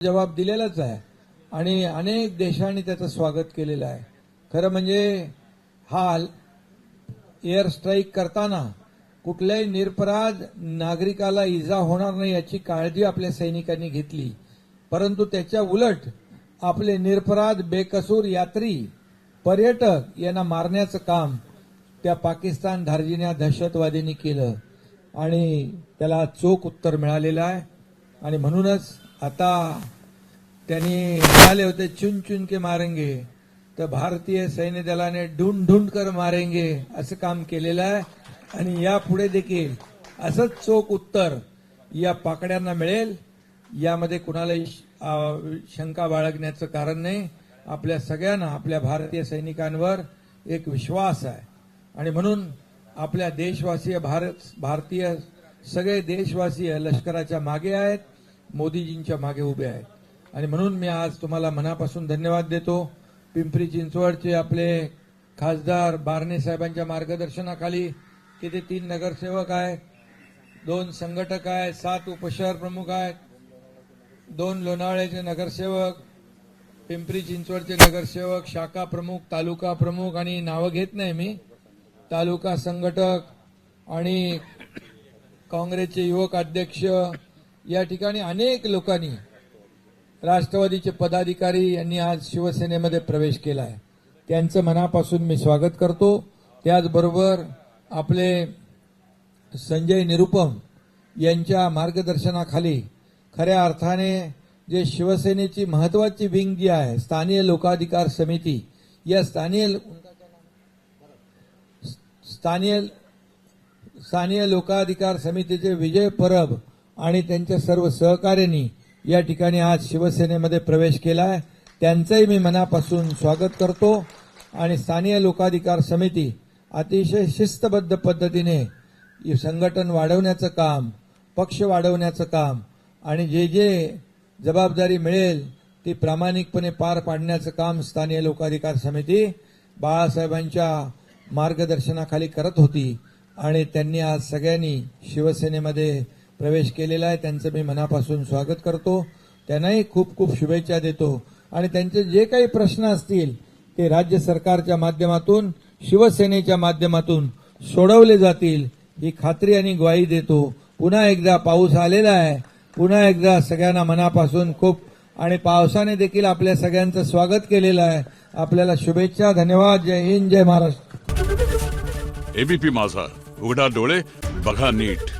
जबाब दिलेलाच आहे आणि अनेक देशांनी त्याचं स्वागत केलेलं आहे। खरं म्हणजे हा एअर स्ट्राईक करताना कुठल्याही निरपराध नागरिकाला इजा होणार नाही याची काळजी आपल्या सैनिकांनी घेतली, परंतु त्याच्या उलट आपले निरपराध बेकसूर यात्री पर्यटक यांना मारण्याचं काम त्या पाकिस्तान धार्जिण्या दहशतवादींनी केलं आणि त्याला चोख उत्तर मिळालेलं आहे। आणि म्हणूनच आता त्यांनी म्हणाले होते चुन चुन के मारेंगे, तर भारतीय सैन्य दलाने ढूंढ ढूंढ कर मारेंगे असं काम केलेलं आहे आणि यापुढे देखील असंच चोख उत्तर या पाकड्यांना मिळेल यामध्ये कुणालाही शंका बाळगण्याचं कारण नाही। आपल्या सगळ्यांना आपल्या भारतीय सैनिकांवर एक विश्वास आहे आणि म्हणून आपल्या भारतीय सगळे देशवासीय लष्कराच्या मागे आहेत, मोदीजींच्या मागे उभे आहेत आणि म्हणून मी आज तुम्हाला मनापासून धन्यवाद देतो। पिंपरी चिंचवडचे आपले खासदार बारणे साहेबांच्या मार्गदर्शनाखाली तिथे 3 नगरसेवक आहेत, 2 संघटक आहेत, 7 उपशहर प्रमुख आहेत, 2 लोणावळ्याचे नगरसेवक, पिंपरी चिंचवडचे नगरसेवक, शाखा प्रमुख, तालुका प्रमुख आणि नावं घेत नाही मी, तालुका संघटक आणि काँग्रेसचे युवक अध्यक्ष, या ठिकाणी अनेक लोकांनी, राष्ट्रवादीचे पदाधिकारी यांनी आज शिवसेनेमध्ये प्रवेश केला आहे। त्यांचं मनापासून मी स्वागत करतो। त्याचबरोबर आपले संजय निरुपम यांच्या मार्गदर्शनाखाली खऱ्या अर्थाने जे शिवसेनेची महत्वाची विंग जी आहे स्थानीय लोकाधिकार समिती, या स्थानीय लोकाधिकार समितीचे विजय परब आणि त्यांच्या सर्व सहकार्यांनी या ठिकाणी आज शिवसेनेमध्ये प्रवेश केला आहे। त्यांचंही मी मनापासून स्वागत करतो आणि स्थानीय लोकाधिकार समिती अतिशय शिस्तबद्ध पद्धतीने संघटन वाढवण्याचं काम, पक्ष वाढवण्याचं काम आणि जे जे जबाबदारी मिळेल ती प्रामाणिकपणे पार पाडण्याचं काम स्थानीय लोकाधिकार समिती बाळासाहेबांच्या मार्गदर्शनाखाली करत होती आणि त्यांनी आज सगळ्यांनी शिवसेनेमध्ये प्रवेश केलेला आहे। त्यांचं मी मनापासून स्वागत करतो, त्यांनाही खूप खूप शुभेच्छा देतो आणि त्यांचे जे काही प्रश्न असतील ते राज्य सरकारच्या माध्यमातून, शिवसेनेच्या माध्यमातून सोडवले जातील ही खात्री आणि ग्वाही देतो। पुन्हा एकदा पाऊस आलेला आहे, पुन्हा एकदा सगळ्यांना मनापासून खूप आणि पावसाने देखील आपल्या सगळ्यांचं स्वागत केलेलं आहे। आपल्याला शुभेच्छा, धन्यवाद, जय हिंद, जय महाराष्ट्र। एबीपी माझा, उघडा डोळे बघा नीट।